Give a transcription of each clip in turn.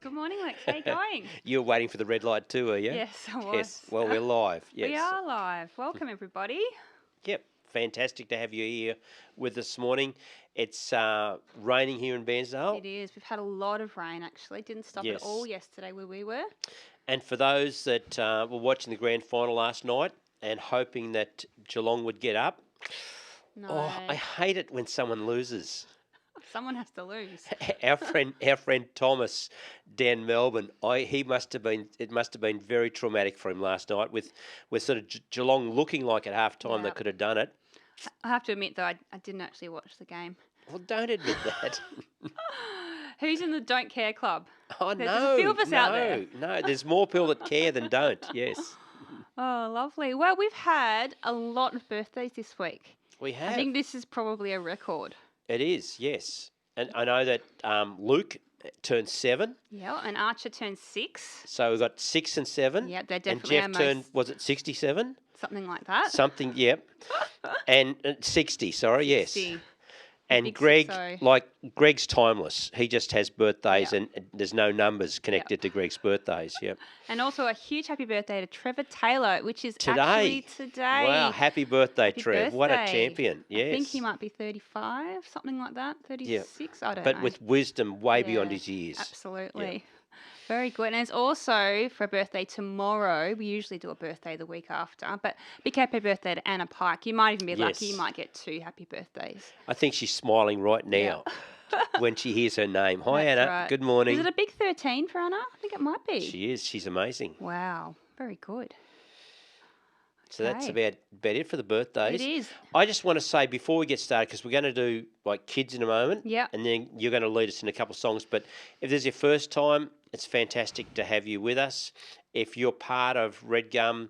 Good morning, Lex. How you going? You were waiting for the red light too, are you? Yes, I was. Yes. Well, we're live. Yes. We are live. Welcome, everybody. Yep. Fantastic to have you here with us this morning. It's raining here in Bairnsdale. It is. We've had a lot of rain, actually. Didn't stop Yes. at all yesterday where we were. And for those that were watching the grand final last night and hoping that Geelong would get up, No. I hate it when someone loses. Someone has to lose. Our friend Thomas down Melbourne. It must have been very traumatic for him last night with sort of Geelong looking like at half time they could have done it. I have to admit, though, I didn't actually watch the game. Well, don't admit that. Who's in the don't care club? Oh, There's a few of us out there. No, there's more people that care than don't, yes. Oh, lovely. Well, we've had a lot of birthdays this week. We have. I think this is probably a record. It is, yes. And I know that Luke turned 7. Yeah, and Archer turned 6. So we've got 6 and 7. Yeah, they're definitely And Jeff turned, was it 67? Something like that. Something, yep. And 60, sorry, 60. Yes. And Big Greg, 60. Greg's timeless. He just has birthdays Yeah. and there's no numbers connected to Greg's birthdays, yep. And also a huge happy birthday to Trevor Taylor, which is Today. actually today. Wow, happy birthday, Happy Trev. What a birthday. champion, yes. I think he might be 35, something like that, 36, I don't know. But with wisdom way beyond Yeah, his years. Absolutely. Very good. And it's also for a birthday tomorrow. We usually do a birthday the week after. But big happy birthday to Anna Pike. You might even be lucky. You Yes. might get 2 happy birthdays. I think she's smiling right now when she hears her name. Hi, That's Anna. right. Good morning. Is it a big 13 for Anna? I think it might be. She is. She's amazing. Wow. Very good. So that's Okay. about it for the birthdays. It is. I just want to say before we get started, because we're going to do like kids in a moment. Yeah. And then you're going to lead us in a couple of songs. But if there's your first time, it's fantastic to have you with us. If you're part of Redgum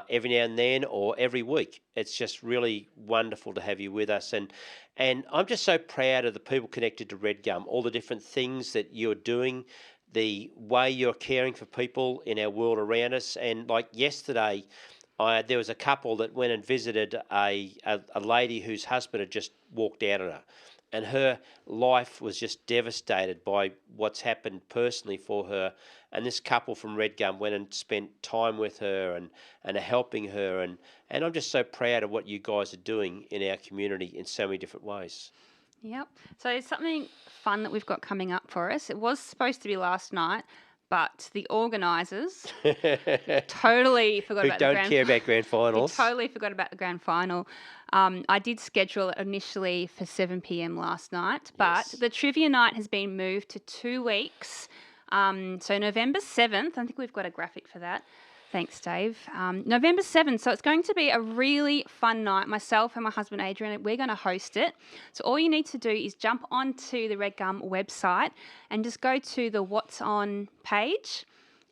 every now and then or every week, it's just really wonderful to have you with us. And I'm just so proud of the people connected to Redgum, all the different things that you're doing, the way you're caring for people in our world around us. And like yesterday, there was a couple that went and visited a lady whose husband had just walked out on her. And her life was just devastated by what's happened personally for her. And this couple from Redgum went and spent time with her and are helping her. And I'm just so proud of what you guys are doing in our community in so many different ways. Yep. So it's something fun that we've got coming up for us. It was supposed to be last night, but the organisers totally forgot Who about don't care about grand They finals. totally forgot about the grand final. I did schedule it initially for 7 p.m. last night, but Yes. the trivia night has been moved to 2 weeks. So November 7th, I think we've got a graphic for that. Thanks, Dave. November 7th, so it's going to be a really fun night. Myself and my husband Adrian, we're going to host it. So all you need to do is jump onto the Redgum website and just go to the What's On page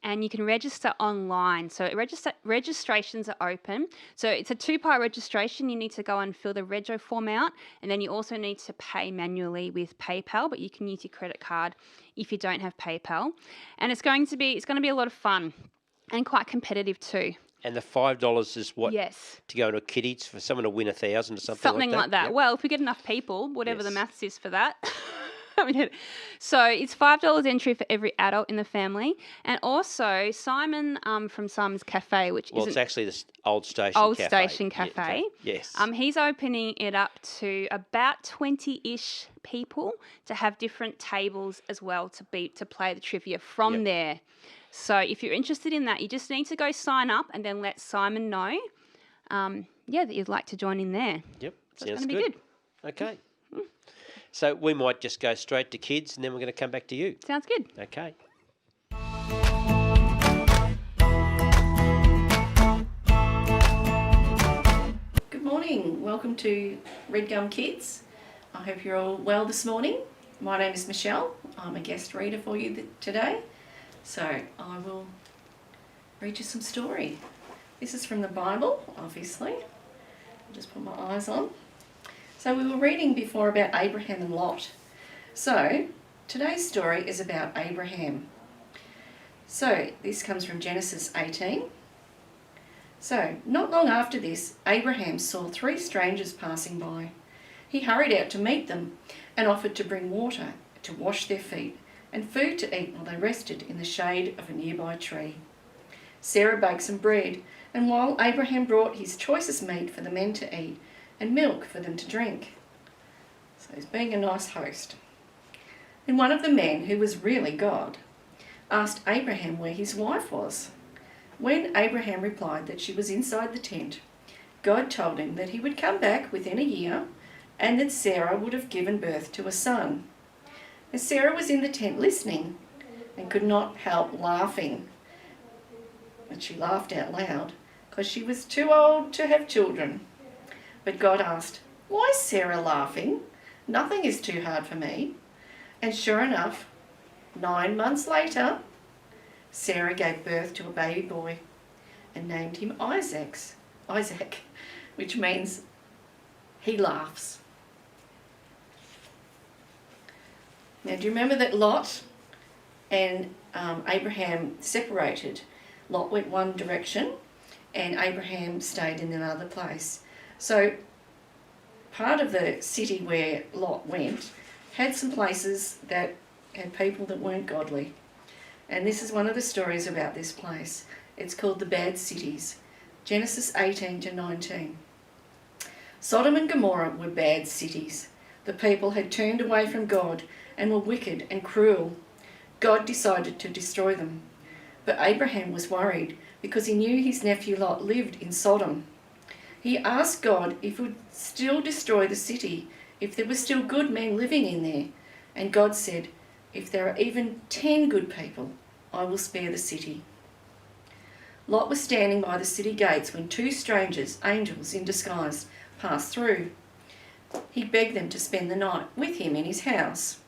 and you can register online. So registrations are open. So it's a 2-part registration. You need to go and fill the rego form out, and then you also need to pay manually with PayPal, but you can use your credit card if you don't have PayPal. And it's going to be a lot of fun. And quite competitive too. And the $5 is what? Yes. To go into Kitties for someone to win 1,000 or something Something like that. Yep. Well, if we get enough people, whatever the Yes. maths is for that. So it's $5 entry for every adult in the family. And also Simon from Simon's Cafe, which Well, isn't it's actually the old station Old cafe. Station Cafe. Yes. He's opening it up to about 20-ish people to have different tables as well to play the trivia from there. So if you're interested in that, you just need to go sign up and then let Simon know, that you'd like to join in there. Yep. So Sounds it's going to be good. Okay. So we might just go straight to kids and then we're going to come back to you. Sounds good. Okay. Good morning. Welcome to Redgum Kids. I hope you're all well this morning. My name is Michelle. I'm a guest reader for you today. So I will read you some story. This is from the Bible, obviously. I'll just put my eyes on. So we were reading before about Abraham and Lot. So today's story is about Abraham. So this comes from Genesis 18. So, not long after this, Abraham saw 3 strangers passing by. He hurried out to meet them and offered to bring water to wash their feet and food to eat while they rested in the shade of a nearby tree. Sarah baked some bread, and while Abraham brought his choicest meat for the men to eat and milk for them to drink. So he's being a nice host. Then one of the men, who was really God, asked Abraham where his wife was. When Abraham replied that she was inside the tent, God told him that he would come back within a year and that Sarah would have given birth to a son. As Sarah was in the tent listening and could not help laughing, and she laughed out loud because she was too old to have children. But God asked, "Why is Sarah laughing? Nothing is too hard for me." And sure enough, 9 months later, Sarah gave birth to a baby boy and named him Isaac, which means he laughs. Now, do you remember that Lot and Abraham separated? Lot went one direction and Abraham stayed in another place. So part of the city where Lot went had some places that had people that weren't godly. And this is one of the stories about this place. It's called the Bad Cities, Genesis 18 to 19. Sodom and Gomorrah were bad cities. The people had turned away from God and were wicked and cruel. God decided to destroy them. But Abraham was worried because he knew his nephew Lot lived in Sodom. He asked God if he would still destroy the city if there were still good men living in there. And God said, "If there are even 10 good people, I will spare the city." Lot was standing by the city gates when 2 strangers, angels in disguise, passed through. He begged them to spend the night with him in his house.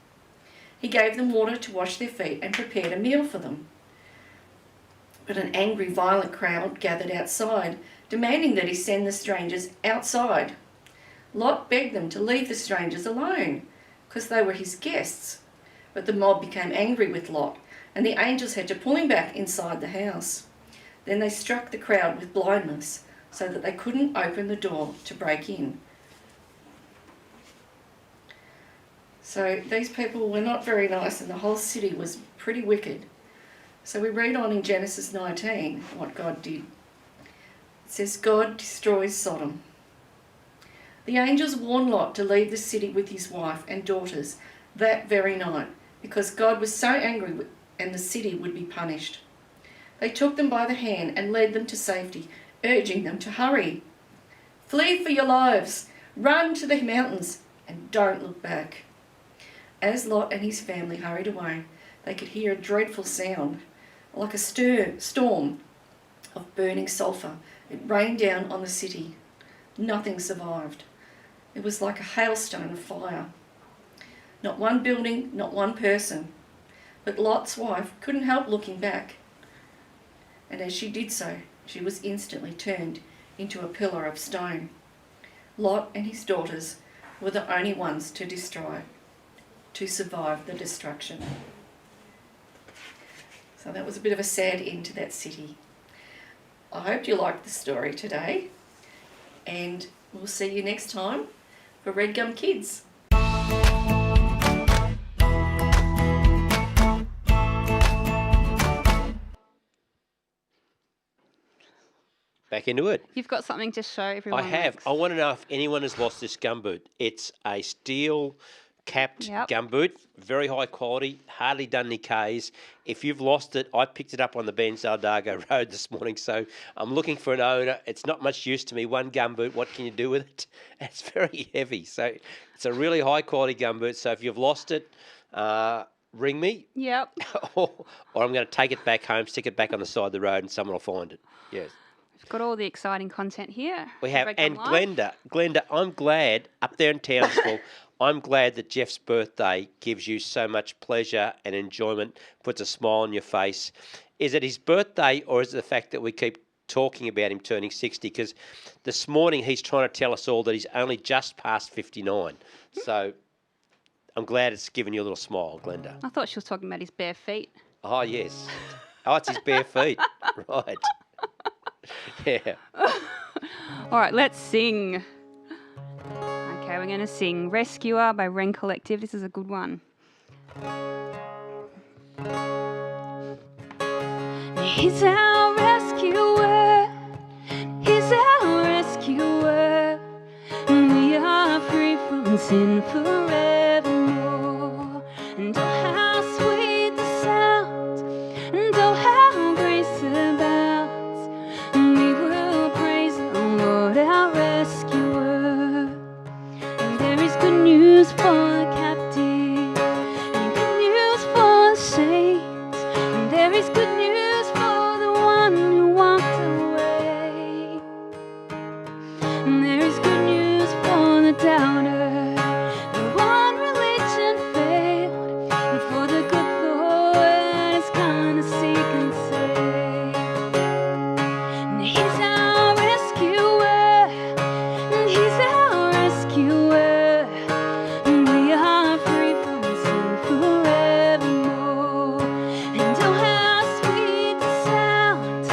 He gave them water to wash their feet and prepared a meal for them. But an angry, violent crowd gathered outside, demanding that he send the strangers outside. Lot begged them to leave the strangers alone, because they were his guests. But the mob became angry with Lot, and the angels had to pull him back inside the house. Then they struck the crowd with blindness, so that they couldn't open the door to break in. So these people were not very nice, and the whole city was pretty wicked. So we read on in Genesis 19 what God did. It says, God destroys Sodom. The angels warned Lot to leave the city with his wife and daughters that very night, because God was so angry and the city would be punished. They took them by the hand and led them to safety, urging them to hurry. Flee for your lives, run to the mountains, and don't look back. As Lot and his family hurried away, they could hear a dreadful sound, like a storm of burning sulphur. It rained down on the city. Nothing survived. It was like a hailstone of fire. Not one building, not one person. But Lot's wife couldn't help looking back. And as she did so, she was instantly turned into a pillar of stone. Lot and his daughters were the only ones to survive the destruction. So that was a bit of a sad end to that city. I hope you liked the story today, and we'll see you next time for Redgum Kids. Back into it. You've got something to show everyone. I have. Rex. I want to know if anyone has lost this gumboot. It's a steel capped gumboot, very high quality, hardly done any Ks. If you've lost it, I picked it up on the Benzaldago Road this morning, so I'm looking for an owner. It's not much use to me. One gumboot, what can you do with it? It's very heavy, so it's a really high quality gumboot. So if you've lost it, ring me. Yep. or I'm going to take it back home, stick it back on the side of the road, and someone will find it. Yes. We've got all the exciting content here. We have, and Glenda, I'm glad up there in Townsville. I'm glad that Jeff's birthday gives you so much pleasure and enjoyment, puts a smile on your face. Is it his birthday, or is it the fact that we keep talking about him turning 60? Because this morning he's trying to tell us all that he's only just past 59. So I'm glad it's given you a little smile, Glenda. I thought she was talking about his bare feet. Oh, yes. Oh, it's his bare feet. Right. Yeah. All right, let's sing. Okay, we're going to sing Rescuer by Wren Collective. This is a good one. He's our rescuer. He's our rescuer. And we are free from sin forevermore. And oh, how sweet the sound, and oh, how grace abounds. And we will praise the Lord, our rescuer. And there is good news for the captive, and good news for the saints. And there is good news for the one who walked away. And there is good news for the doubter, the one religion failed, and for the good Lord is gonna seek and save. And He's our rescuer, and He's our rescuer, and we are free from sin forevermore. And oh, how sweet the sound,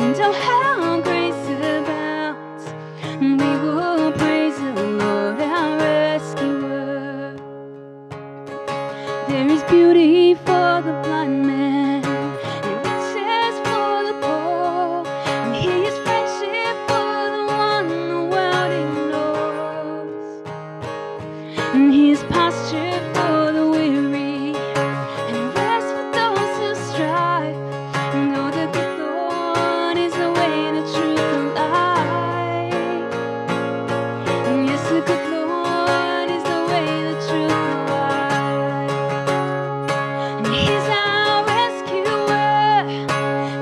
and oh, how grace abounds. And we will praise the Lord, our rescuer. There is beauty for the blind man, and riches for the poor, and He is friendship for the one the world ignores. And He is pasture for the weary, and rest for those who strive. And oh, the good Lord is the way, the truth, and life. And yes, the good Lord is the way, the truth, the life. And He's our rescuer,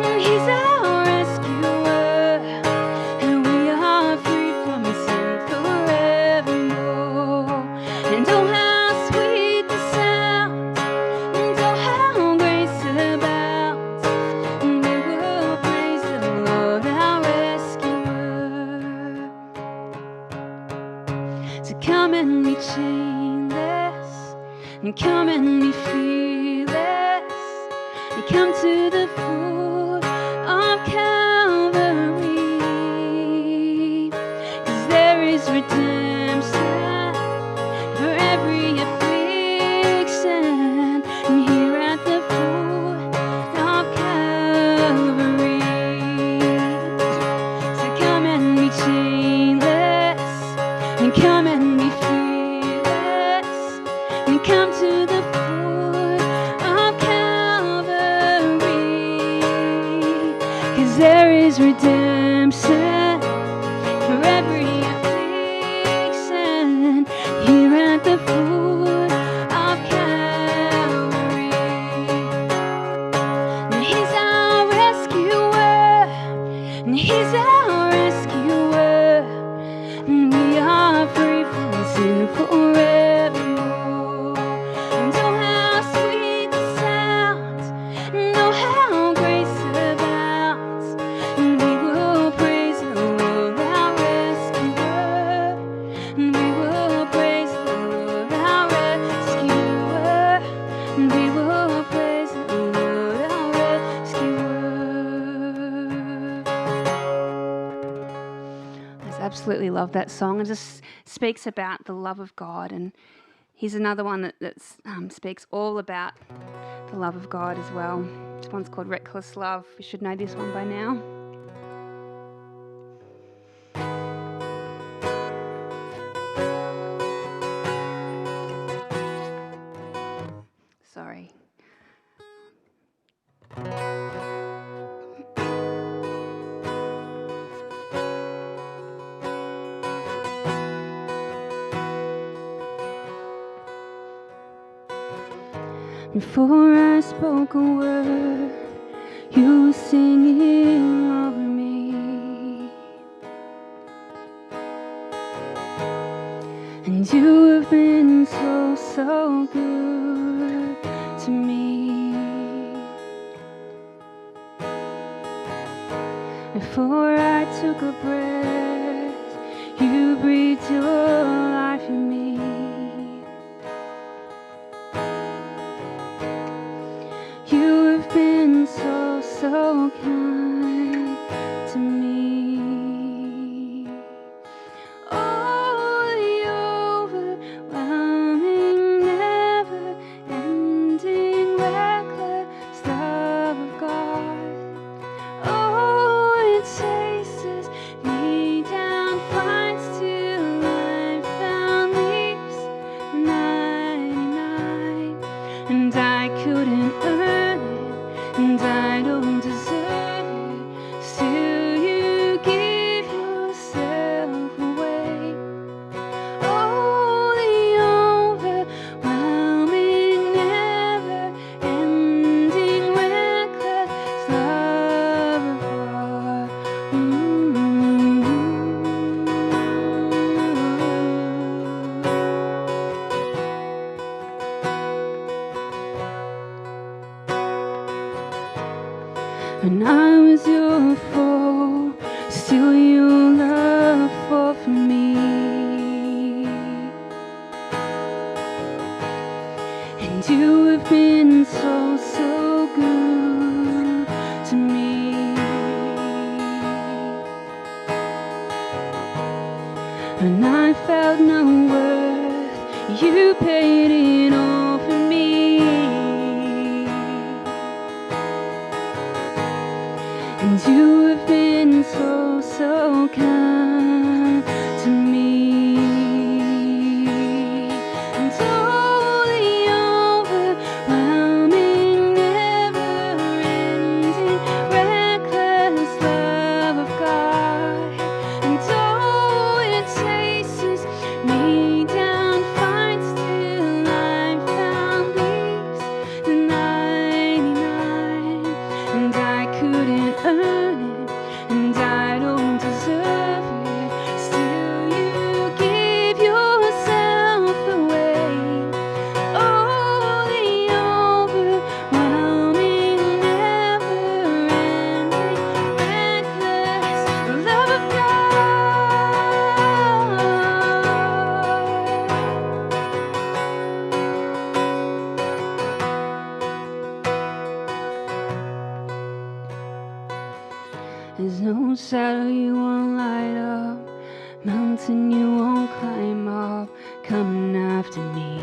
and He's our rescuer, and we are free from sin forevermore. And oh, how sweet the sound, and oh, how grace abounds. And we will praise the Lord, our rescuer. So come and be chainless, and come and be fearless, and come to the foot of Calvary. 'Cause there is redemption for every affliction, and here at the foot of Calvary. So come and be chainless, and come and be fearless, and come to the foot of Calvary. 'Cause there is redemption for every affliction, here at the foot of Calvary. And He's our rescuer, and He's our rescuer, and we are free from sin forevermore. And oh, how sweet the sound, and oh, how grace abounds. And we will praise the Lord, our rescuer. And we will praise the Lord, our rescuer. And we will praise the Lord, our rescuer. I just absolutely love that song. It just speaks about the love of God, and here's another one that speaks all about the love of God as well. This one's called Reckless Love. You should know this one by now. Sorry. Before I spoke a word, you were singing over me. And you have been so, so good to me. Before I took a breath, you breathed your life in me. You have been so, so kind to me. Oh, the overwhelming, never-ending, reckless and I couldn't earn it, and I don't deserve it. Still, you give yourself away. Oh, the overwhelming, never-ending, reckless love of God. When I was your foe, still your love fought for me. And you have been so, so good to me. When I felt no worth, you paid it all for me. And you have been so, so kind to me. And oh, the overwhelming, never-ending, reckless love of God. And oh, it chases me down, fights till I found peace, the 99. And I couldn't earn it, and I don't deserve it. Still, you give yourself away. Oh, the overwhelming, never-ending, reckless love of God. There's no shadow you won't light up, mountain you won't climb up, coming after me.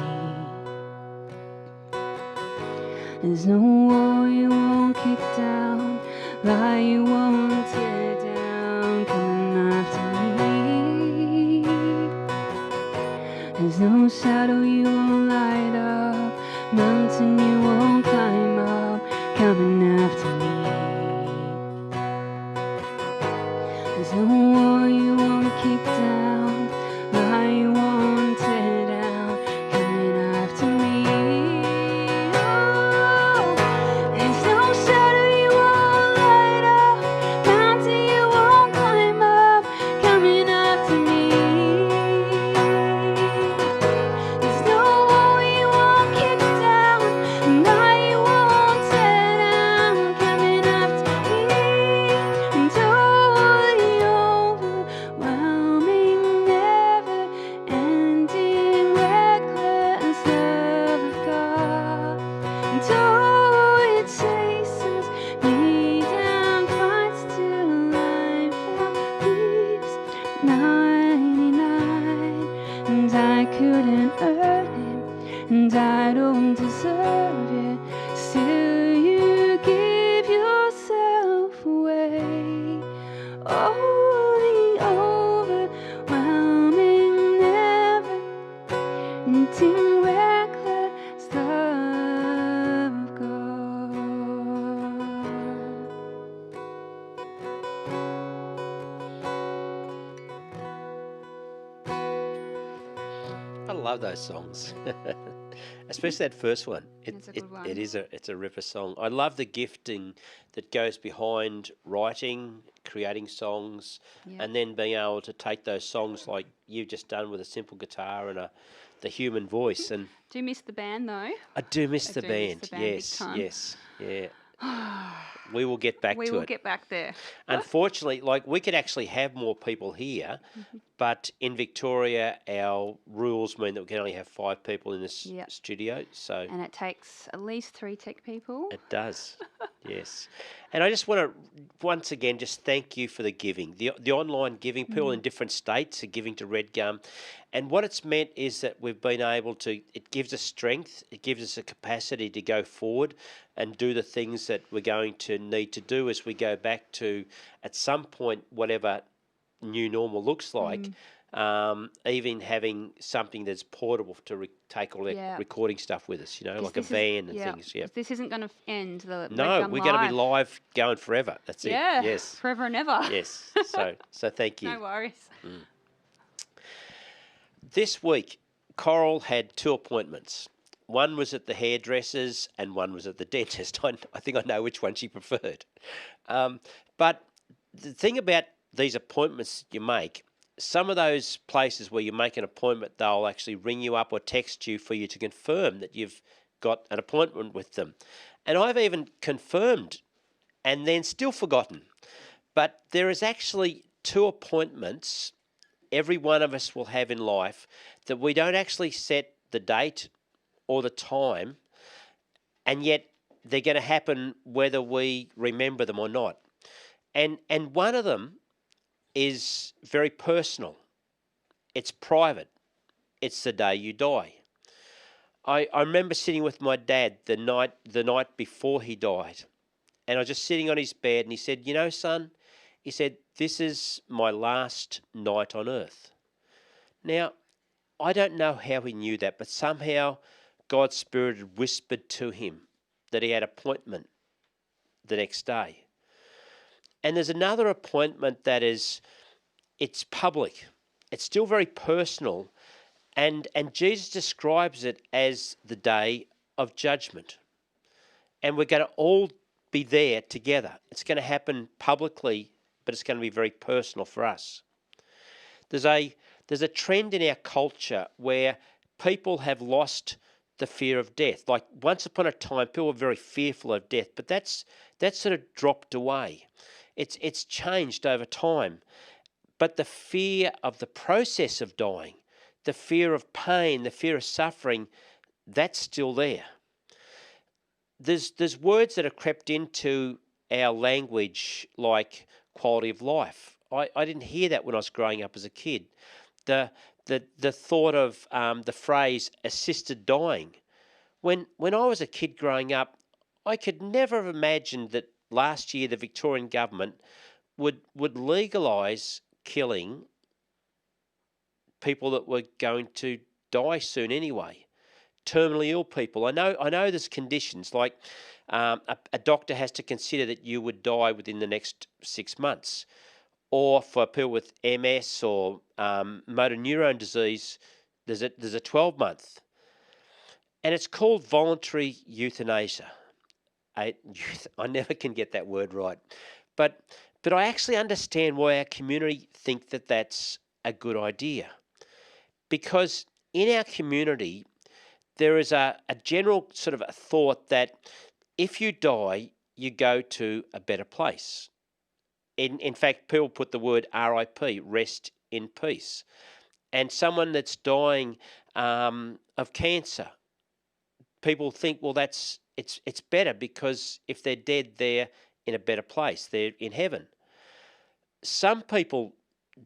There's no wall you won't kick down, lie you won't tear down, coming after me. There's no shadow you won't light up, mountain you won't climb up, coming after me. There's no wall you won't kick down, lie you won't tear down, coming after me. Oh, there's no shadow you won't light up, mountain you won't climb up, coming after me. There's no wall you won't kick down, lie you won't tear down, coming after me. And oh, the overwhelming, never-ending, reckless love of God. And oh, it chases me down, fights till I found peace, 99. And I couldn't earn it, and I don't deserve it. Still, you give yourself away. Oh, the overwhelming, never-ending, reckless love of God. I love those songs, especially that first one. It's a good one. It's a ripper song. I love the gifting that goes behind writing, creating songs, Yeah. and then being able to take those songs like you've just done with a simple guitar and the human voice. And Do you miss the band though? I do miss I the do miss band. the band big Yes, time. yes, yeah. We will get back We to will it. get back there. Unfortunately, like we could actually have more people here, but in Victoria, our rules mean that we can only have 5 people in this Yep. studio. So And it takes at least 3 tech people. it does, yes. And I just want to once again just thank you for the giving, the online giving. People in different states are giving to Redgum, and what it's meant is that we've been able to. It gives us strength. It gives us a capacity to go forward and do the things that we're going to need to do as we go back to, at some point, whatever new normal looks like. even having something that's portable to take all that Yeah. recording stuff with us, 'Cause like a this is- van and yeah, things. Yeah. 'cause this isn't going to end the No, Redgum we're going to be Live. live going forever. That's it. Yeah, Yes. forever and ever. Yes. So thank you. No worries. This week, Coral had 2 appointments. One was at the hairdresser's and one was at the dentist. I think I know which one she preferred. But the thing about these appointments you make, some of those places where you make an appointment, they'll actually ring you up or text you for you to confirm that you've got an appointment with them. And I've even confirmed and then still forgotten. But there is actually 2 appointments every one of us will have in life that we don't actually set the date or the time, and yet they're going to happen whether we remember them or not. And one of them is very personal. It's private. It's the day you die. I remember sitting with my dad the night before he died, and I was just sitting on his bed, and he said, son, he said, this is my last night on earth. Now, I don't know how he knew that, but somehow God's Spirit had whispered to him that he had an appointment the next day. And there's another appointment that it's public. It's still very personal, and Jesus describes it as the day of judgment. And we're going to all be there together. It's going to happen publicly, but it's going to be very personal for us. There's a trend in our culture where people have lost the fear of death. Like once upon a time, people were very fearful of death, but that's sort of dropped away. It's changed over time. But the fear of the process of dying, the fear of pain, the fear of suffering, that's still there. There's words that have crept into our language like quality of life. I didn't hear that when I was growing up as a kid. The thought of the phrase assisted dying. When I was a kid growing up, I could never have imagined that last year the Victorian government would legalise killing people that were going to die soon anyway. Terminally ill people. I know there's conditions like a doctor has to consider that you would die within the next 6 months. Or for people with MS or motor neurone disease, there's a 12-month. And it's called voluntary euthanasia. I never can get that word right. But I actually understand why our community think that that's a good idea. Because in our community, there is a general sort of a thought that if you die, you go to a better place. In fact, people put the word RIP, rest in peace. And someone that's dying of cancer, people think, well, it's better because if they're dead, they're in a better place. They're in heaven. Some people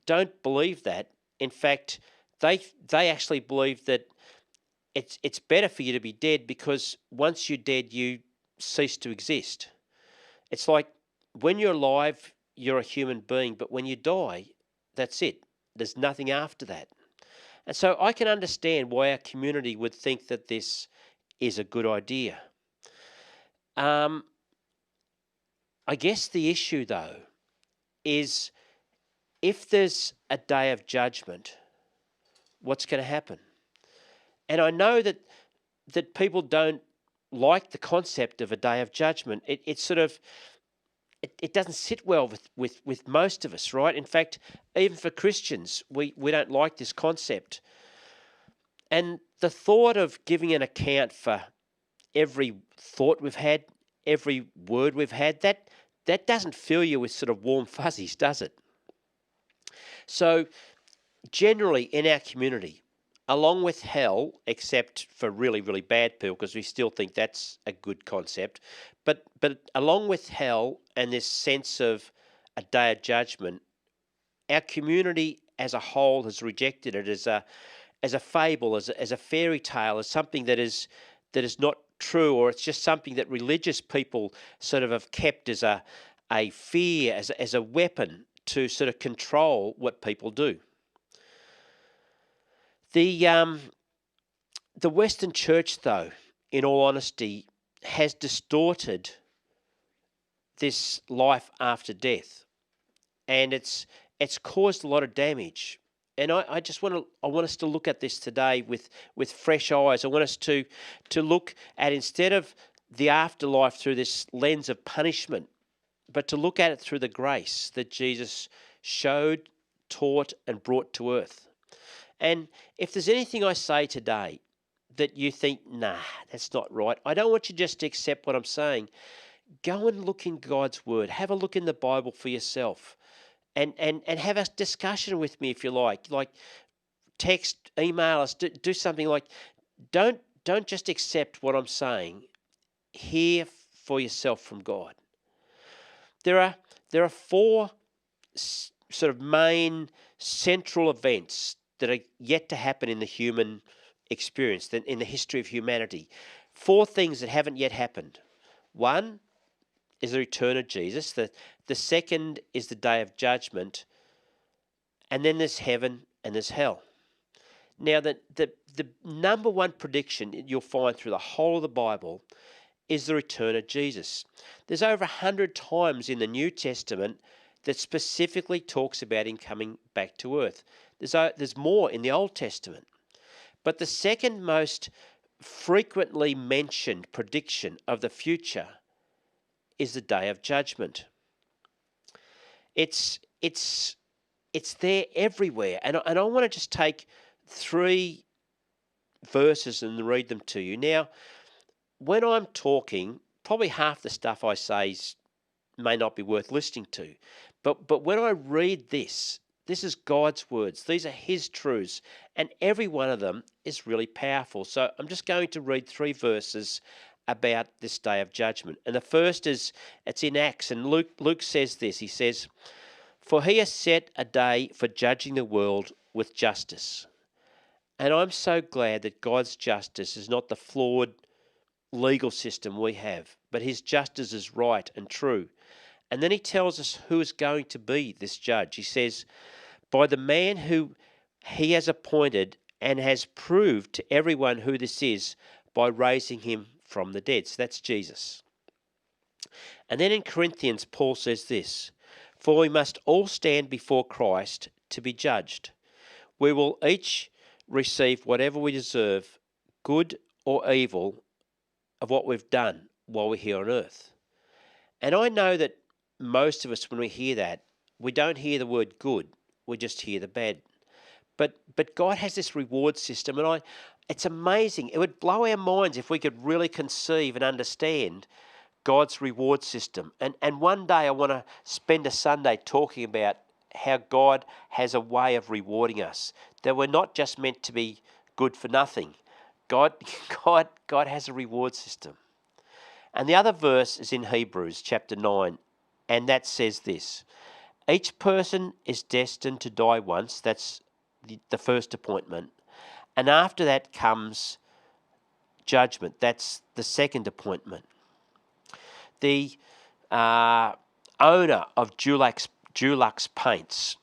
don't believe that. In fact, they actually believe that it's better for you to be dead because once you're dead, you cease to exist. It's like when you're alive, you're a human being, but when you die, that's it. There's nothing after that. And so I can understand why our community would think that this is a good idea. I guess the issue, though, is if there's a day of judgment, what's going to happen? And I know that people don't like the concept of a day of judgment. It's sort of it doesn't sit well with most of us, right? In fact, even for Christians, we don't like this concept. And the thought of giving an account for every thought we've had, every word we've had, that doesn't fill you with sort of warm fuzzies, does it? So generally in our community, along with hell, except for really, really bad people, because we still think that's a good concept, but along with hell and this sense of a day of judgment, our community as a whole has rejected it as a fable, as a fairy tale, as something that is not true, or it's just something that religious people sort of have kept as a fear, as a weapon to sort of control what people do. The the Western Church, though, in all honesty, has distorted this life after death, and it's caused a lot of damage. And I just I want us to look at this today with fresh eyes. I want us to look at, instead of the afterlife through this lens of punishment, but to look at it through the grace that Jesus showed, taught, and brought to earth. And if there's anything I say today that you think, nah, that's not right, I don't want you just to accept what I'm saying. Go and look in God's Word. Have a look in the Bible for yourself. And have a discussion with me if you like. Like, text, email us, do something. Like, don't just accept what I'm saying. Hear for yourself from God. There are four sort of main central events that are yet to happen in the human experience, in the history of humanity. Four things that haven't yet happened. One is the return of Jesus. The second is the day of judgment. And then there's heaven and there's hell. Now, the number one prediction you'll find through the whole of the Bible is the return of Jesus. There's over 100 times in the New Testament that specifically talks about him coming back to earth. There's more in the Old Testament. But the second most frequently mentioned prediction of the future is the day of judgment. It's there everywhere. And I want to just take 3 verses and read them to you. Now, when I'm talking, probably half the stuff I say may not be worth listening to. But when I read this is God's words. These are his truths. And every one of them is really powerful. So I'm just going to read 3 verses about this day of judgment. And the first it's in Acts. And Luke says this. He says, "For he has set a day for judging the world with justice." And I'm so glad that God's justice is not the flawed legal system we have, but his justice is right and true. And then he tells us who is going to be this judge. He says, "By the man who he has appointed, and has proved to everyone who this is by raising him from the dead." So that's Jesus. And then in Corinthians, Paul says this, "For we must all stand before Christ to be judged. We will each receive whatever we deserve, good or evil, of what we've done while we're here on earth." And I know that most of us, when we hear that, we don't hear the word good, we just hear the bad. But God has this reward system, and it's amazing. It would blow our minds if we could really conceive and understand God's reward system. And one day I want to spend a Sunday talking about how God has a way of rewarding us, that we're not just meant to be good for nothing. God has a reward system. And the other verse is in Hebrews chapter 9, and that says this, "Each person is destined to die once." That's the first appointment. And after that comes judgment. That's the second appointment. The owner of Dulux Paints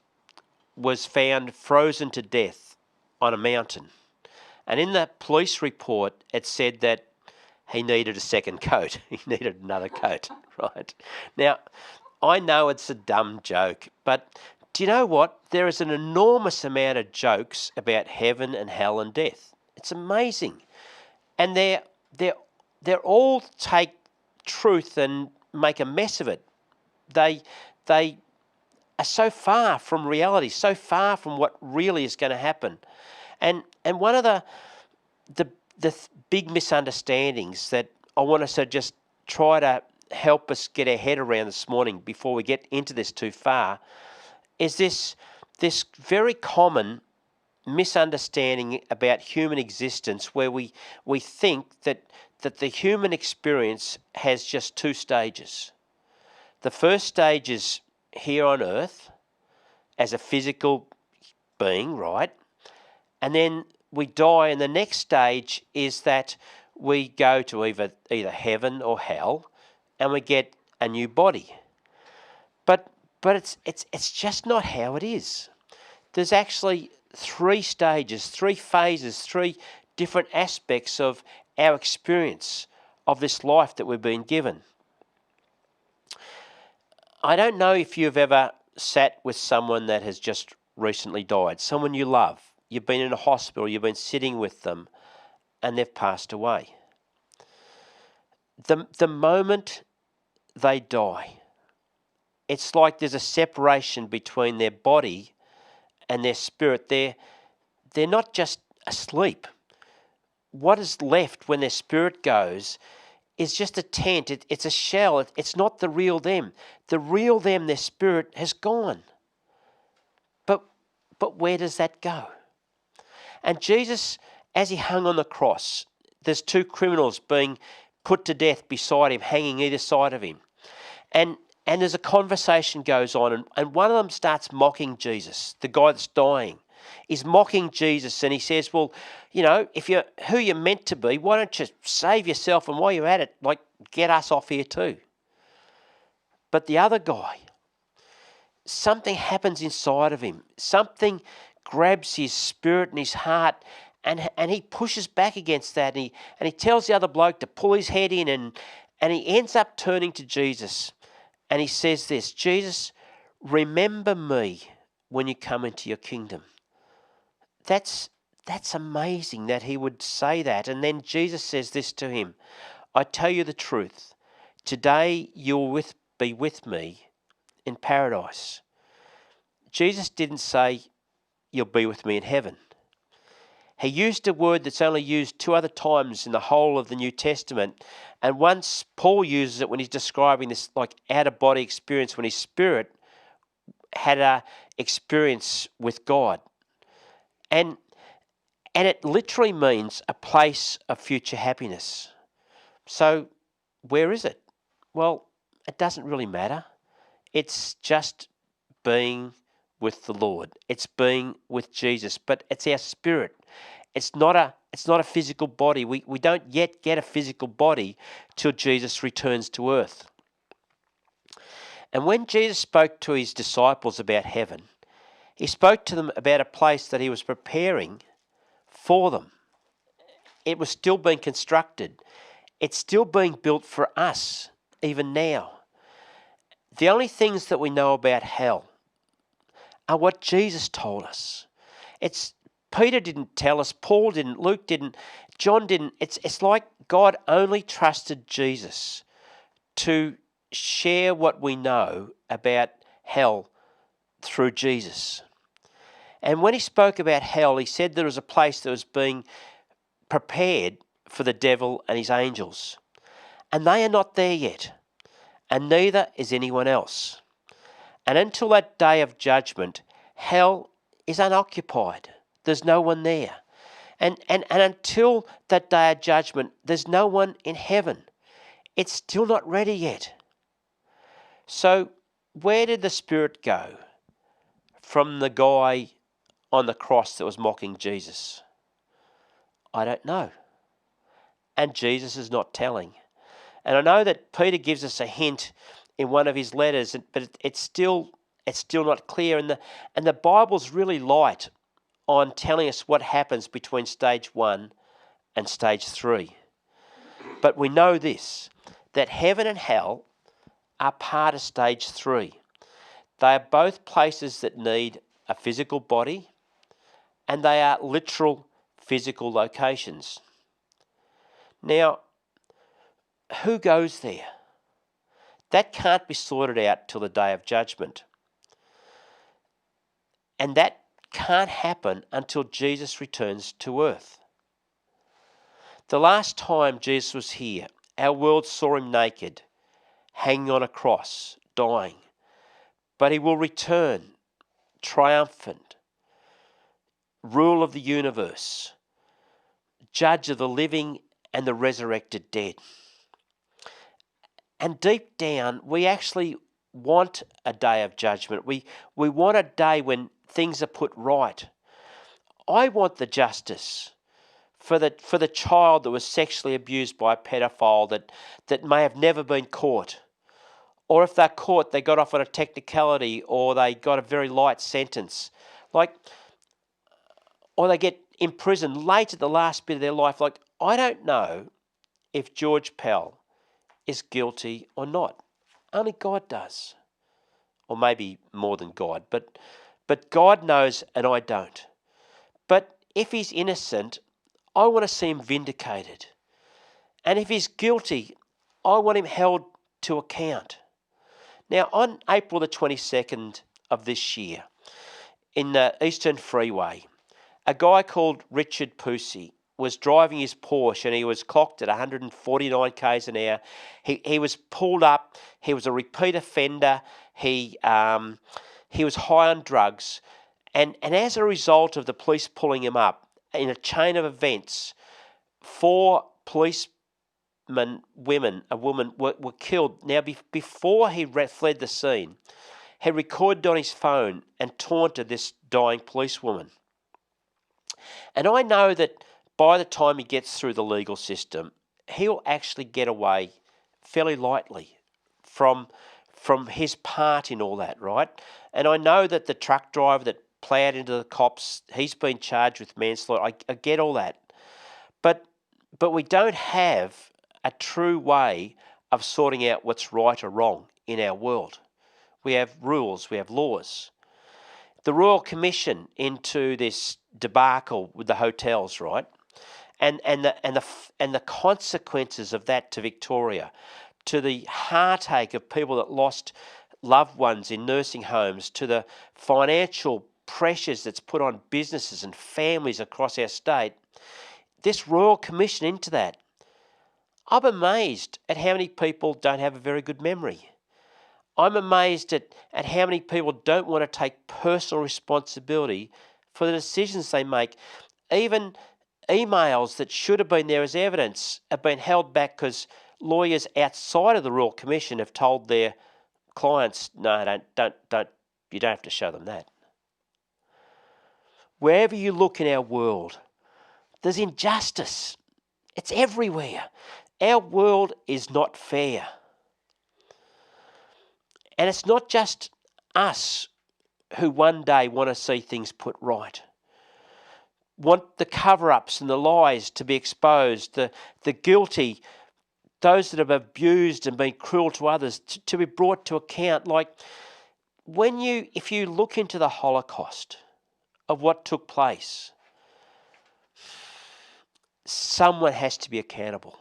was found frozen to death on a mountain. And in the police report, it said that he needed a second coat. He needed another coat, right? Now, I know it's a dumb joke, but do you know what? There is an enormous amount of jokes about heaven and hell and death. It's amazing. And they're all take truth and make a mess of it. They are so far from reality, so far from what really is going to happen. And one of the big misunderstandings that I want us to just try to help us get our head around this morning before we get into this too far is this very common misunderstanding about human existence, where we think that the human experience has just 2 stages. The first stage is here on earth as a physical being, right? And then we die, and the next stage is that we go to either heaven or hell, and we get a new body. But it's just not how it is. There's actually three stages, three phases, three different aspects of our experience of this life that we've been given. I don't know if you've ever sat with someone that has just recently died, someone you love. You've been in a hospital, you've been sitting with them, and they've passed away. The moment they die, it's like there's a separation between their body and their spirit. They're not just asleep. What is left when their spirit goes is just a tent. It's a shell. It's not the real them. The real them, their spirit, has gone. But where does that go? And Jesus, as he hung on the cross, there's two criminals being put to death beside him, hanging either side of him. And there's a conversation goes on, and one of them starts mocking Jesus, the guy that's dying. He's mocking Jesus, and he says, well, you know, if you're who you're meant to be, why don't you save yourself, and while you're at it, like, get us off here too. But the other guy, something happens inside of him. Something grabs his spirit and his heart, and he pushes back against that, and he tells the other bloke to pull his head in, and he ends up turning to Jesus, and he says this, Jesus, remember me when you come into your kingdom. That's amazing that he would say that. And then Jesus says this to him, I tell you the truth, today you'll be with me in paradise. Jesus didn't say, you'll be with me in heaven. He used a word that's only used two other times in the whole of the New Testament. And once Paul uses it when he's describing this like out-of-body experience, when his spirit had a experience with God. And it literally means a place of future happiness. So where is it? Well, it doesn't really matter. It's just being with the Lord. It's being with Jesus, but it's our spirit. It's not a physical body. We don't yet get a physical body till Jesus returns to earth. And when Jesus spoke to his disciples about heaven, he spoke to them about a place that he was preparing for them. It was still being constructed. It's still being built for us, even now. The only things that we know about hell are what Jesus told us. Peter didn't tell us, Paul didn't, Luke didn't, John didn't. It's like God only trusted Jesus to share what we know about hell through Jesus. And when he spoke about hell, he said there was a place that was being prepared for the devil and his angels. And they are not there yet, and neither is anyone else. And until that day of judgment, hell is unoccupied. There's no one there. And until that day of judgment, there's no one in heaven. It's still not ready yet. So where did the Spirit go from the guy on the cross that was mocking Jesus? I don't know. And Jesus is not telling. And I know that Peter gives us a hint in one of his letters, but it's still not clear. And the Bible's really light on telling us what happens between stage 1 and stage 3. But we know this, that heaven and hell are part of stage 3. They are both places that need a physical body, and they are literal physical locations. Now, who goes there? That can't be sorted out till the day of judgment. And that can't happen until Jesus returns to earth. The last time Jesus was here, our world saw him naked, hanging on a cross, dying. But he will return, triumphant, rule of the universe, judge of the living and the resurrected dead. And deep down, we actually want a day of judgment. We want a day when things are put right. I want the justice for the child that was sexually abused by a pedophile that may have never been caught. Or if they're caught, they got off on a technicality, or they got a very light sentence. Like, or they get imprisoned late at the last bit of their life. Like, I don't know if George Pell is guilty or not. Only God does. Or maybe more than God. But God knows and I don't. But if he's innocent, I want to see him vindicated. And if he's guilty, I want him held to account. Now, on April the 22nd of this year, in the Eastern Freeway, a guy called Richard Pusey was driving his Porsche and he was clocked at 149 k's an hour. He was pulled up. He was a repeat offender. He was high on drugs. And as a result of the police pulling him up, in a chain of events, 4 policemen, a woman, were killed. Now, before he fled the scene, he recorded on his phone and taunted this dying policewoman. And I know that by the time he gets through the legal system, he'll actually get away fairly lightly from his part in all that, right? And I know that the truck driver that ploughed into the cops, he's been charged with manslaughter. I get all that. But we don't have a true way of sorting out what's right or wrong in our world. We have rules, we have laws. The Royal Commission into this debacle with the hotels, right? And the consequences of that to Victoria, to the heartache of people that lost loved ones in nursing homes, to the financial pressures that's put on businesses and families across our state, this Royal Commission into that, I'm amazed at how many people don't have a very good memory. I'm amazed at how many people don't want to take personal responsibility for the decisions they make. Even emails that should have been there as evidence have been held back because lawyers outside of the Royal Commission have told their clients, no, don't, you don't have to show them that. Wherever you look in our world, there's injustice. It's everywhere. Our world is not fair. And it's not just us who one day want to see things put right, want the cover-ups and the lies to be exposed, the guilty, those that have abused and been cruel to others to be brought to account. Like, if you look into the Holocaust of what took place, someone has to be accountable.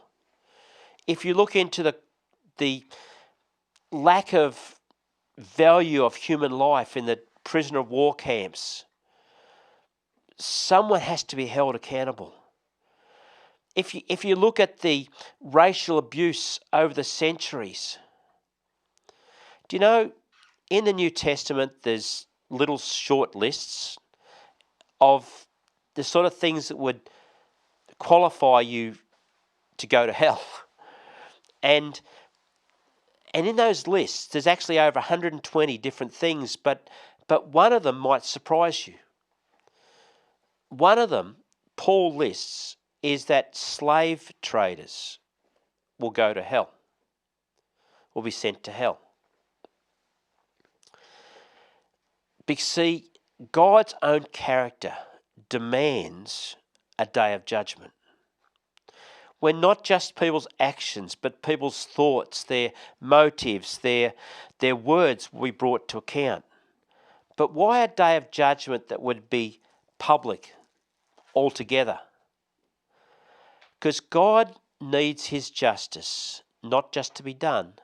If you look into the lack of value of human life in the prisoner of war camps, someone has to be held accountable. If you look at the racial abuse over the centuries, do you know, in the New Testament there's little short lists of the sort of things that would qualify you to go to hell. And in those lists, there's actually over 120 different things, but one of them might surprise you. One of them, Paul lists, is that slave traders will go to hell, will be sent to hell. Because, see, God's own character demands a day of judgment, when not just people's actions, but people's thoughts, their motives, their words will be brought to account. But why a day of judgment that would be public altogether? Because God needs his justice not just to be done,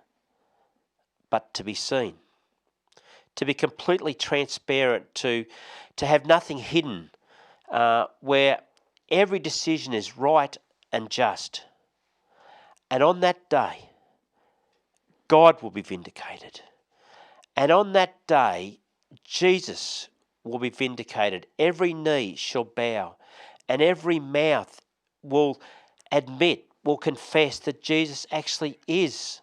but to be seen, to be completely transparent, to have nothing hidden, where every decision is right and just. And on that day, God will be vindicated. And on that day, Jesus will be vindicated. Every knee shall bow, and every mouth will admit, will confess that Jesus actually is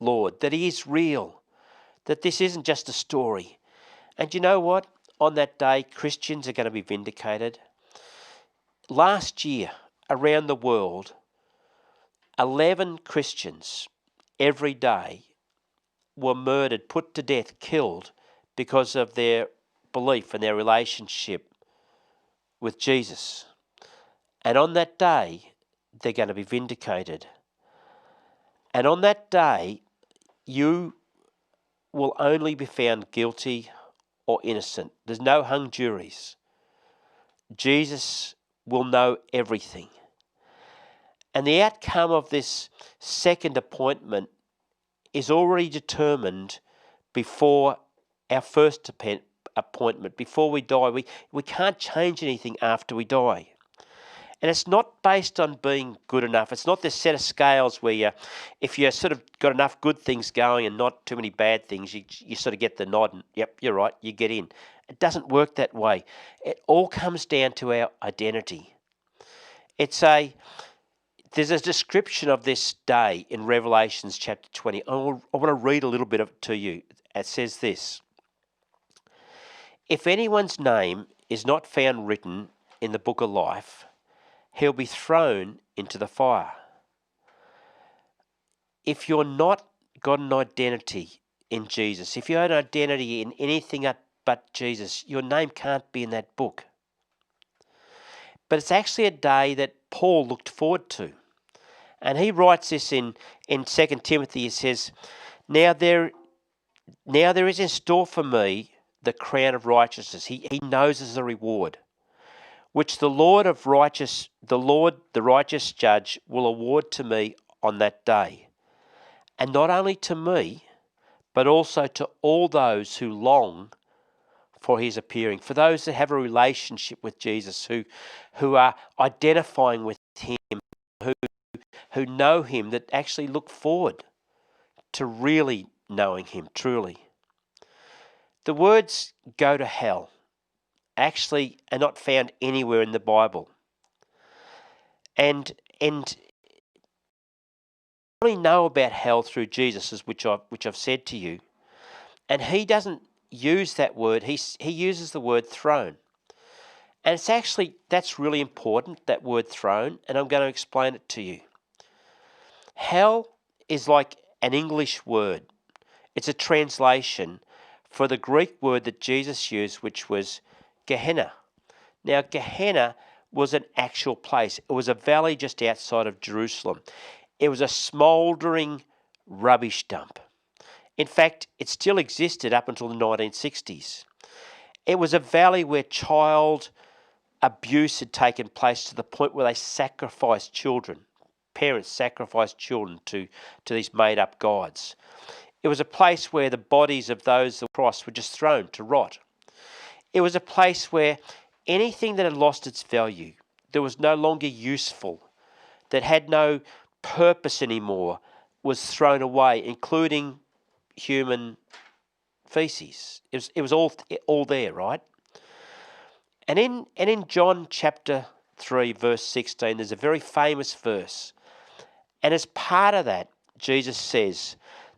Lord, that he is real, that this isn't just a story. And you know what? On that day, Christians are going to be vindicated. Last year, around the world, 11 Christians every day were murdered, put to death, killed because of their belief and their relationship with Jesus. And on that day, they're going to be vindicated. And on that day, you will only be found guilty or innocent. There's no hung juries. Jesus will know everything. And the outcome of this second appointment is already determined before our first appointment, before we die. We can't change anything after we die. And it's not based on being good enough. It's not this set of scales where if you sort of got enough good things going and not too many bad things, you sort of get the nod and, yep, you're right, you get in. It doesn't work that way. It all comes down to our identity. There's a description of this day in Revelations chapter 20. I want to read a little bit of it to you. It says this: "If anyone's name is not found written in the book of life, he'll be thrown into the fire." If you're not got an identity in Jesus, if you have an identity in anything but Jesus, your name can't be in that book. But it's actually a day that Paul looked forward to. And he writes this in 2 Timothy. He says, Now there is in store for me the crown of righteousness. He knows as a reward, which the righteous judge, will award to me on that day. And not only to me, but also to all those who long for his appearing, for those that have a relationship with Jesus, who are identifying with him, who know him, that actually look forward to really knowing him truly. The words "go to hell" actually are not found anywhere in the Bible. And only know about hell through Jesus, which I've said to you. And he doesn't use that word. He uses the word throne. And that's really important, that word throne, and I'm going to explain it to you. Hell is like an English word. It's a translation for the Greek word that Jesus used, which was Gehenna. Now, Gehenna was an actual place. It was a valley just outside of Jerusalem. It was a smouldering rubbish dump. In fact, it still existed up until the 1960s. It was a valley where child abuse had taken place to the point where they sacrificed children. Parents sacrificed children to these made-up gods. It was a place where the bodies of those that were crossed were just thrown to rot. It was a place where anything that had lost its value, that was no longer useful, that had no purpose anymore, was thrown away, including human feces. It was all there, right? And in John chapter 3, verse 16, there's a very famous verse. And as part of that, Jesus says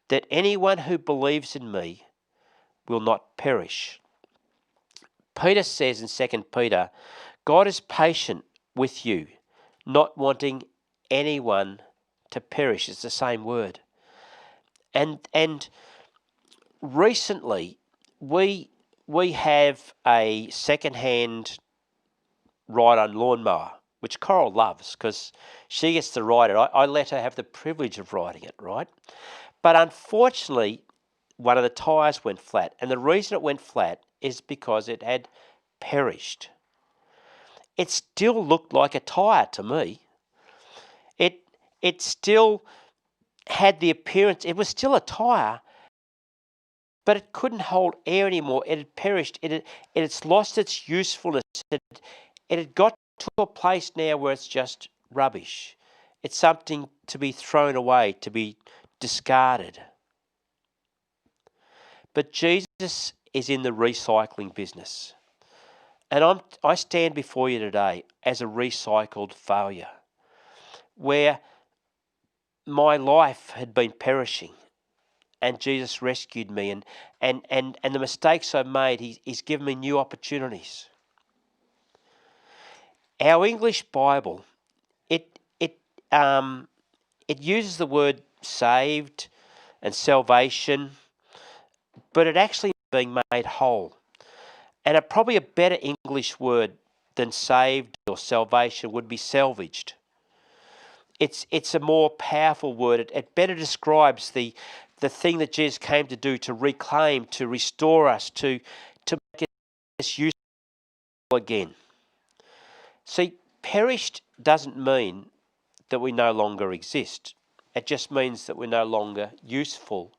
that anyone who believes in me will not perish. Peter says in 2 Peter, God is patient with you, not wanting anyone to perish. It's the same word. And recently, we have a second-hand ride-on lawnmower, which Coral loves because she gets to ride it. I let her have the privilege of riding it, right? But unfortunately, one of the tyres went flat. And the reason it went flat is because it had perished. It still looked like a tyre to me. It still had the appearance, it was still a tyre, but it couldn't hold air anymore. It had perished. It had lost its usefulness. It had got to a place now where it's just rubbish. It's something to be thrown away, to be discarded. But Jesus is in the recycling business. And I stand before you today as a recycled failure, where my life had been perishing and Jesus rescued me, and the mistakes I made, he's given me new opportunities. Our English Bible, it uses the word saved and salvation, but it actually means being made whole. And probably a better English word than saved or salvation would be salvaged. It's a more powerful word. It better describes the thing that Jesus came to do, to reclaim, to restore us, to make us useful again. See, perished doesn't mean that we no longer exist. It just means that we're no longer useful.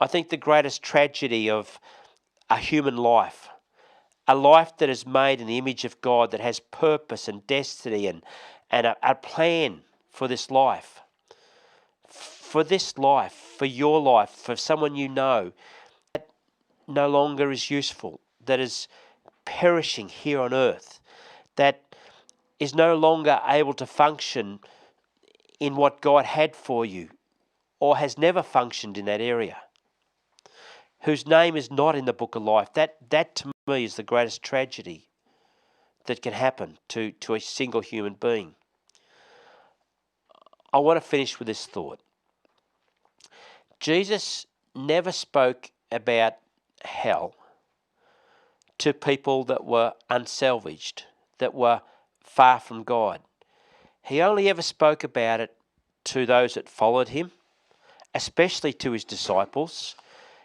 I think the greatest tragedy of a human life, a life that is made in the image of God, that has purpose and destiny and a plan for this life, for your life, for someone you know, that no longer is useful, that is perishing here on earth, that is no longer able to function in what God had for you, or has never functioned in that area, whose name is not in the book of life. That to me is the greatest tragedy that can happen to a single human being. I want to finish with this thought. Jesus never spoke about hell to people that were unsalvaged, that were far from God. He only ever spoke about it to those that followed him, especially to his disciples.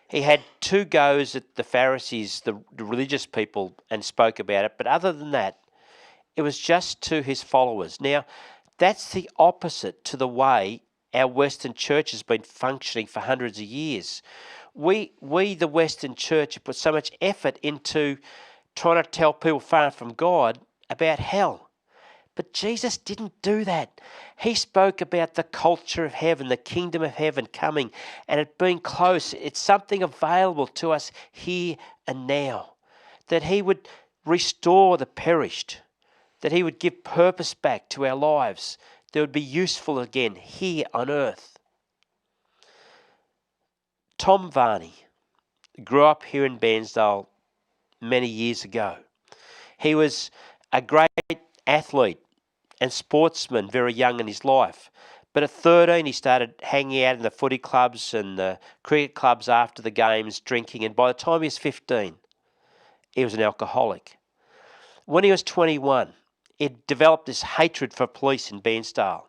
He had 2 goes at the Pharisees, the religious people, and spoke about it. But other than that, it was just to his followers. Now, that's the opposite to the way our Western church has been functioning for hundreds of years. We the Western church, have put so much effort into trying to tell people far from God about hell. But Jesus didn't do that. He spoke about the culture of heaven, the kingdom of heaven coming, and it being close. It's something available to us here and now. That he would restore the perished, that he would give purpose back to our lives, that would be useful again here on earth. Tom Varney grew up here in Bairnsdale many years ago. He was a great athlete and sportsman very young in his life. But at 13, he started hanging out in the footy clubs and the cricket clubs after the games, drinking. And by the time he was 15, he was an alcoholic. When he was 21, he developed this hatred for police in Bairnsdale.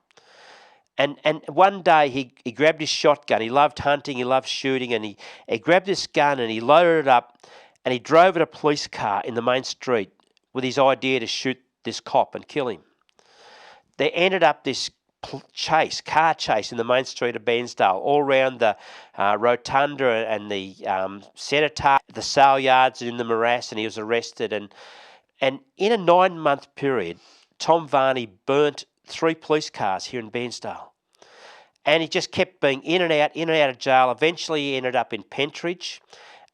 And one day he grabbed his shotgun. He loved hunting, he loved shooting, and he grabbed this gun and he loaded it up and he drove at a police car in the main street with his idea to shoot this cop and kill him. There ended up this car chase in the main street of Bairnsdale, all around the rotunda and the cenotaph, the sale yards in the morass, and he was arrested. And in a 9-month period, Tom Varney burnt 3 police cars here in Bairnsdale. And he just kept being in and out of jail. Eventually he ended up in Pentridge,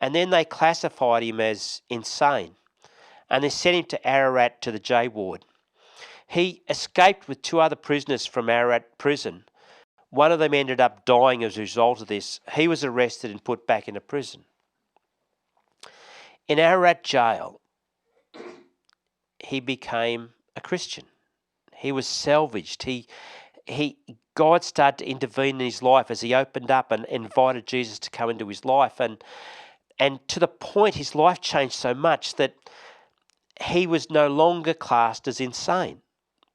and then they classified him as insane. And they sent him to Ararat to the J ward. He escaped with 2 other prisoners from Ararat prison. One of them ended up dying as a result of this. He was arrested and put back into prison. In Ararat jail, he became a Christian. He was salvaged. God started to intervene in his life as he opened up and invited Jesus to come into his life. And to the point his life changed so much that he was no longer classed as insane,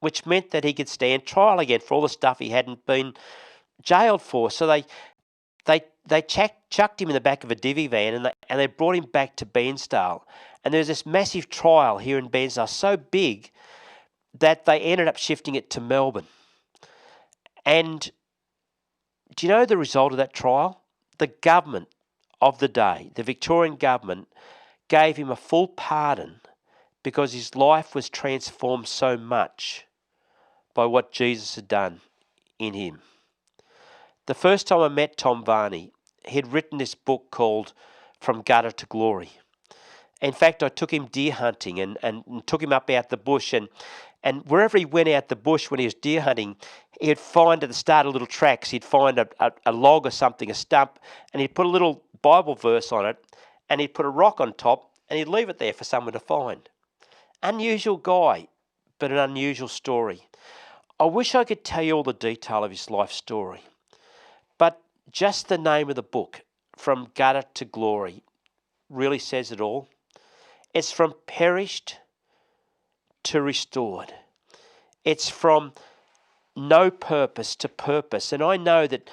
which meant that he could stand trial again for all the stuff he hadn't been jailed for. So they chucked him in the back of a divvy van and they brought him back to Bairnsdale. And there was this massive trial here in Bairnsdale, so big that they ended up shifting it to Melbourne. And do you know the result of that trial? The government of the day, the Victorian government, gave him a full pardon because his life was transformed so much by what Jesus had done in him. The first time I met Tom Varney, he had written this book called From Gutter to Glory. In fact, I took him deer hunting and took him up out the bush, and wherever he went out the bush when he was deer hunting, he'd find at the start of little tracks, he'd find a log or something, a stump, and he'd put a little Bible verse on it, and he'd put a rock on top, and he'd leave it there for someone to find. Unusual guy, but an unusual story. I wish I could tell you all the detail of his life story, but just the name of the book, From Gutter to Glory, really says it all. It's from perished to restored. It's from no purpose to purpose. And I know that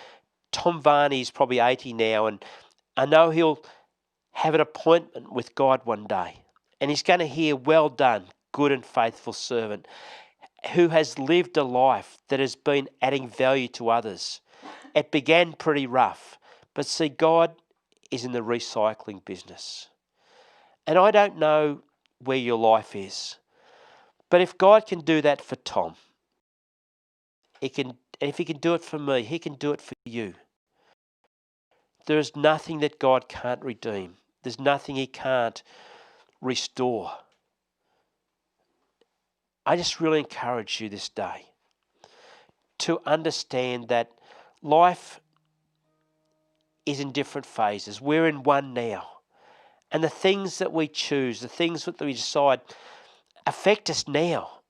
Tom Varney's probably 80 now, and I know he'll have an appointment with God one day. And he's going to hear, well done, good and faithful servant, who has lived a life that has been adding value to others. It began pretty rough, but see, God is in the recycling business. And I don't know where your life is, but if God can do that for Tom, and if he can do it for me, he can do it for you. There is nothing that God can't redeem. There's nothing he can't restore. I just really encourage you this day to understand that life is in different phases. We're in one now. And the things that we choose, the things that we decide affect us now.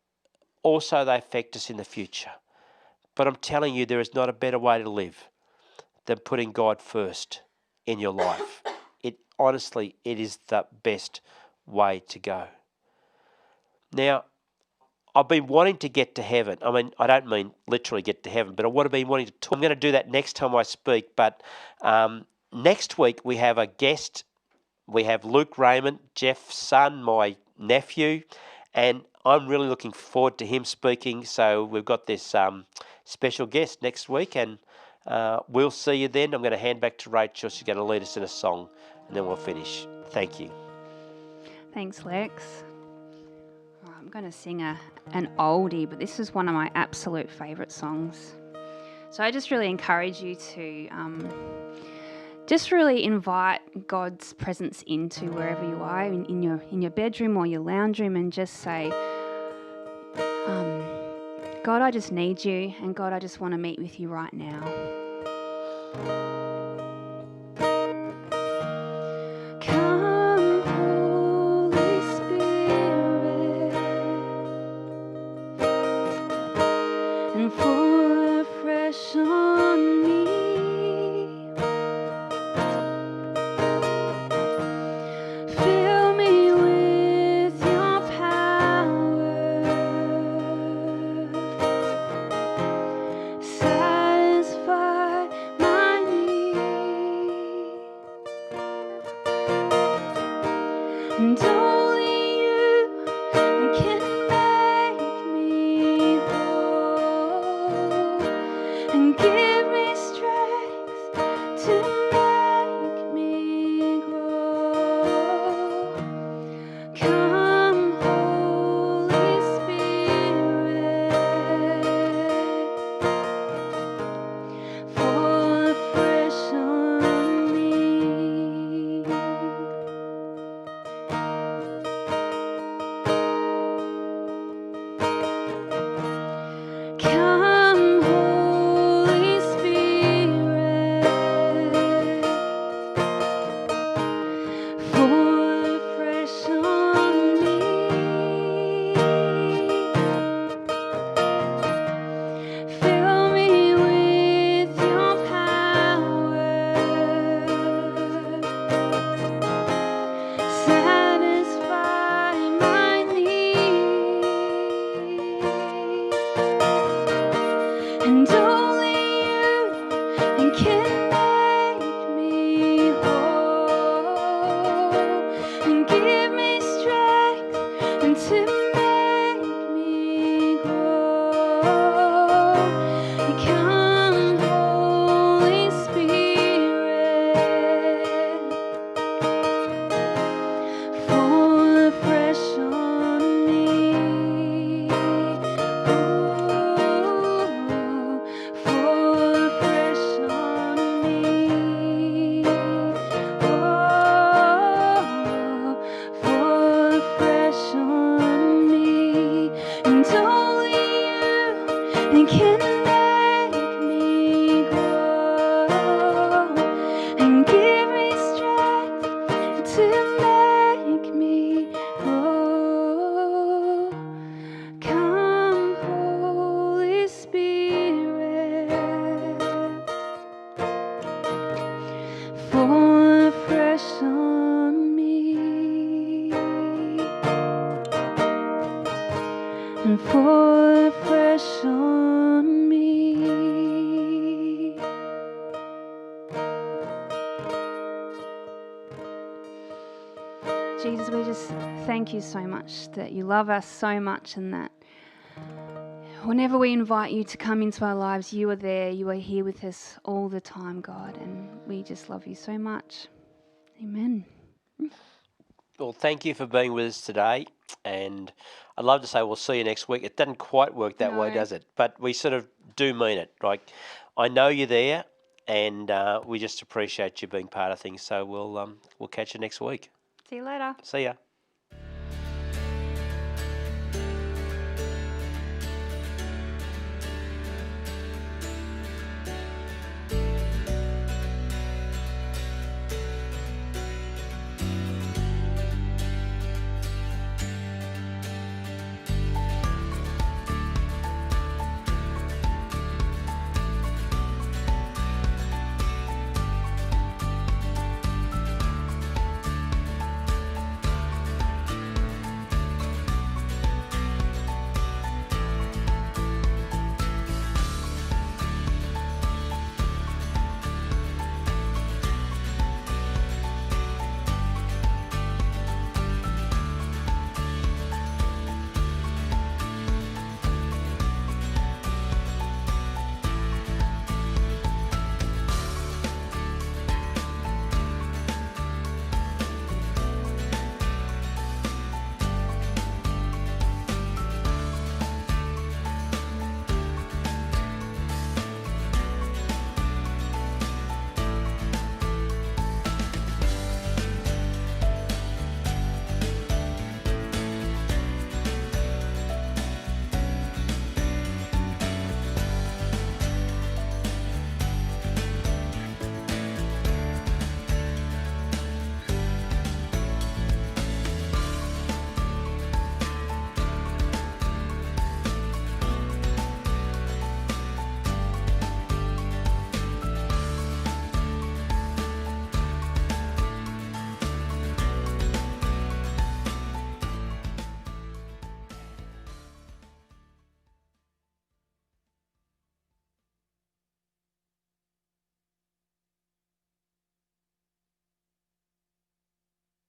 Also, they affect us in the future. But I'm telling you, there is not a better way to live than putting God first in your life. Honestly, it is the best way to go. Now, I've been wanting to get to heaven. I mean, I don't mean literally get to heaven, but I want to be wanting to talk. I'm going to do that next time I speak. But next week we have a guest. We have Luke Raymond, Jeff's son, my nephew, and I'm really looking forward to him speaking. So we've got this special guest next week, and we'll see you then. I'm going to hand back to Rachel. She's going to lead us in a song, and then we'll finish. Thank you. Thanks, Lex. I'm going to sing an oldie, but this is one of my absolute favourite songs. So I just really encourage you to just really invite God's presence into wherever you are, in your bedroom or your lounge room, and just say, God, I just need you, and God, I just want to meet with you right now. Come, Holy Spirit, and fall afresh on me. Fill me with your power, satisfy my need, and only you can make me whole, and give me strength to make me grow. Come, Holy Spirit, fall afresh on me. Come, Holy Spirit, fall afresh on me. Fill me with your power, satisfy my need, and only you can make me whole, and give me strength and to make me grow. Come, Holy Spirit, fall afresh on me. Fall afresh on me. Jesus, we just thank you so much that you love us so much, and that whenever we invite you to come into our lives, you are there, you are here with us all the time, God, and we just love you so much. Amen. Well, thank you for being with us today. And I'd love to say we'll see you next week. It doesn't quite work that way, No. does it? But we sort of do mean it. Like, I know you're there, and we just appreciate you being part of things. So we'll catch you next week. See you later. See ya.